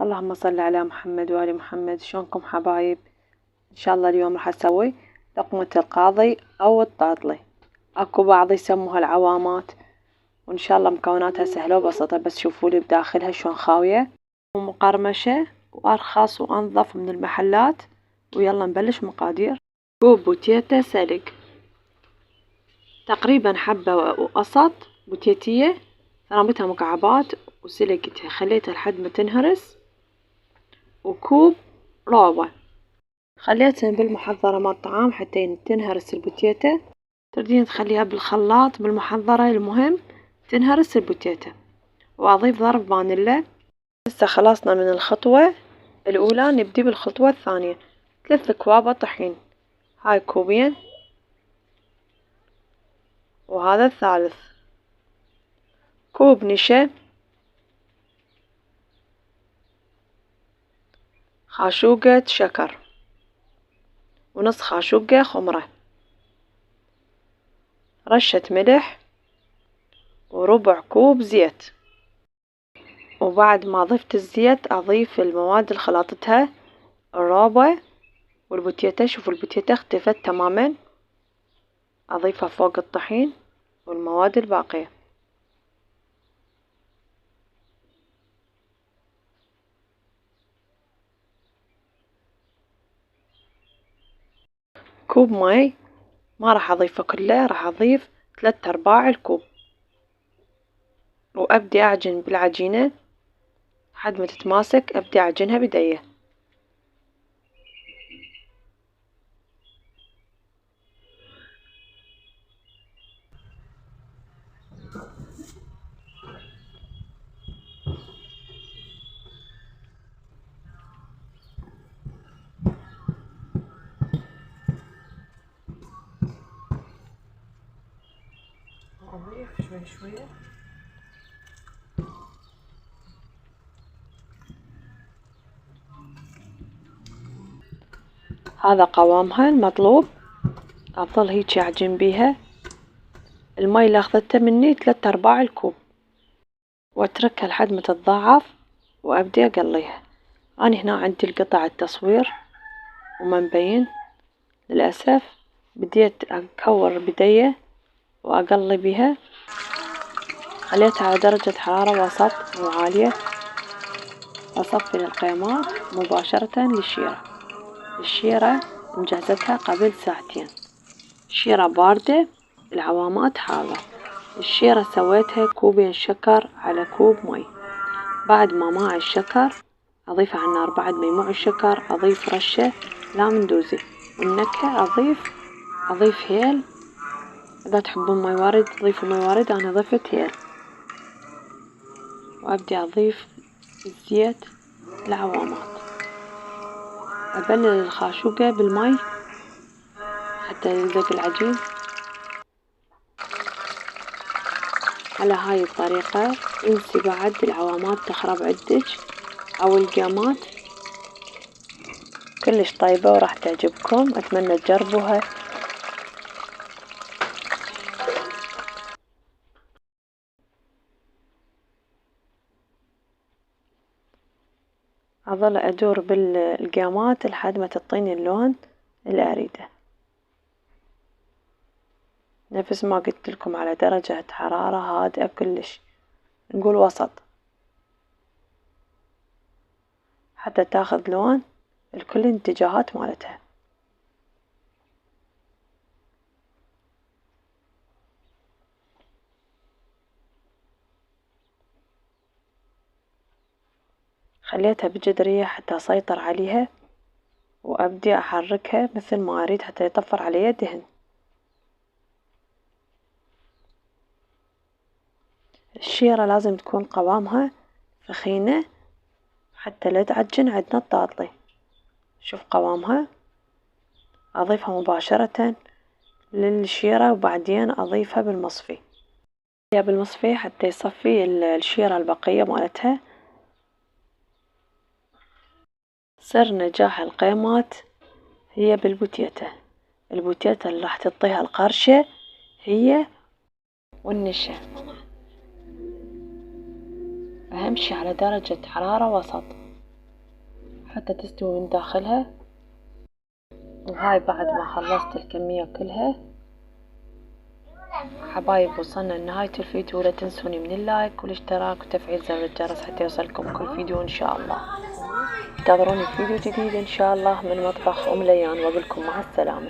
اللهم صل على محمد وآل محمد. شلونكم حبايب؟ إن شاء الله اليوم راح أسوي لقمة القاضي أو الطاطلي، أكو بعض يسموها العوامات، وإن شاء الله مكوناتها سهلة وبسيطة، بس شوفولي بداخلها شلون خاوية ومقرمشة وأرخص وأنظف من المحلات. ويلا نبلش مقادير. كوب بوتيتا سلق، تقريبا حبة وقسط بوتيتية، رميتها مكعبات وسلقتها خليتها لحد ما تنهرس. وكوب روبة خليتها بالمحضرة مال الطعام حتى تنهرس البوتيتا. تردين تخليها بالخلاط بالمحضرة، المهم تنهرس البوتيتا. وأضيف ضرب فانيلا. هسه خلصنا من الخطوة الأولى، نبدي بالخطوة الثانية. 3 أكواب طحين، هاي كوبين وهذا الثالث. كوب نشا، خاشوقة شكر، ونص خاشوقة خمرة، رشة ملح، وربع كوب زيت. وبعد ما ضفت الزيت أضيف المواد اللي خلطتها، الروبة والبوتيتا. شوفوا البوتيتا اختفت تماما، أضيفها فوق الطحين والمواد الباقية. كوب ماي، ما راح أضيفه كله، راح أضيف 3/4 الكوب. وأبدي أعجن بالعجينة لحد ما تتماسك، أبدي أعجنها بديه. أضيف شوي شوي. هذا قوامها المطلوب، أظل هيجي أعجن بيها. المي اللي أخذته مني 3/4 الكوب، وأتركها لحد ما تتضاعف وأبدي أقليها. أنا هنا عندي القطع التصوير وما مبين للأسف، بديت أكور بديه وأقلي بها. خليتها على درجة حرارة وسط مو عالية. أصفي القيمات مباشرة للشيرة. الشيرة مجهزتها قبل ساعتين، الشيرة باردة، العوامات حارة. الشيرة سويتها كوبين شكر على كوب مي. بعد ما ماع الشكر أضيفه على النار. بعد ما يموع الشكر أضيف رشة لامندوزي، والنكهة أضيف هيل. إذا تحبون مي وارد ضيفوا مي وارد، أنا ضفت هيل. وأبدي أضيف الزيت العوامات. أبلل الخاشوقة بالمي حتى يلزق العجين. على هاي الطريقة انسي بعد العوامات تخرب عندك أو القامات. كلش طيبة وراح تعجبكم، أتمنى تجربوها. أظل أدور بالقامات لحد ما تعطيني اللون اللي أريده. نفس ما قلت لكم على درجة حرارة هادئة كلش، نقول وسط، حتى تاخذ لون لكل الاتجاهات مالتها. خليتها بجدرية حتى أسيطر عليها، وأبدي أحركها مثل ما أريد حتى يطفر عليها دهن. الشيرة لازم تكون قوامها ثخينة حتى لا تعجن عندنا الطاطلي. شوف قوامها. أضيفها مباشرة للشيرة، وبعدين أضيفها بالمصفي. بالمصفي حتى يصفي الشيرة البقية مالتها. سر نجاح القيمات هي بالبوتيتا. البوتيتا اللي راح تعطيها القرشة هي والنشا. أهم شي على درجة حرارة وسط. حتى تستوي من داخلها. وهاي بعد ما خلصت الكمية كلها حبايب وصلنا لنهاية الفيديو. لا تنسوني من اللايك والاشتراك وتفعيل زر الجرس حتى يوصلكم كل فيديو ان شاء الله. انتظروني في فيديو جديد ان شاء الله من مطبخ ام ليان، واقول لكم مع السلامة.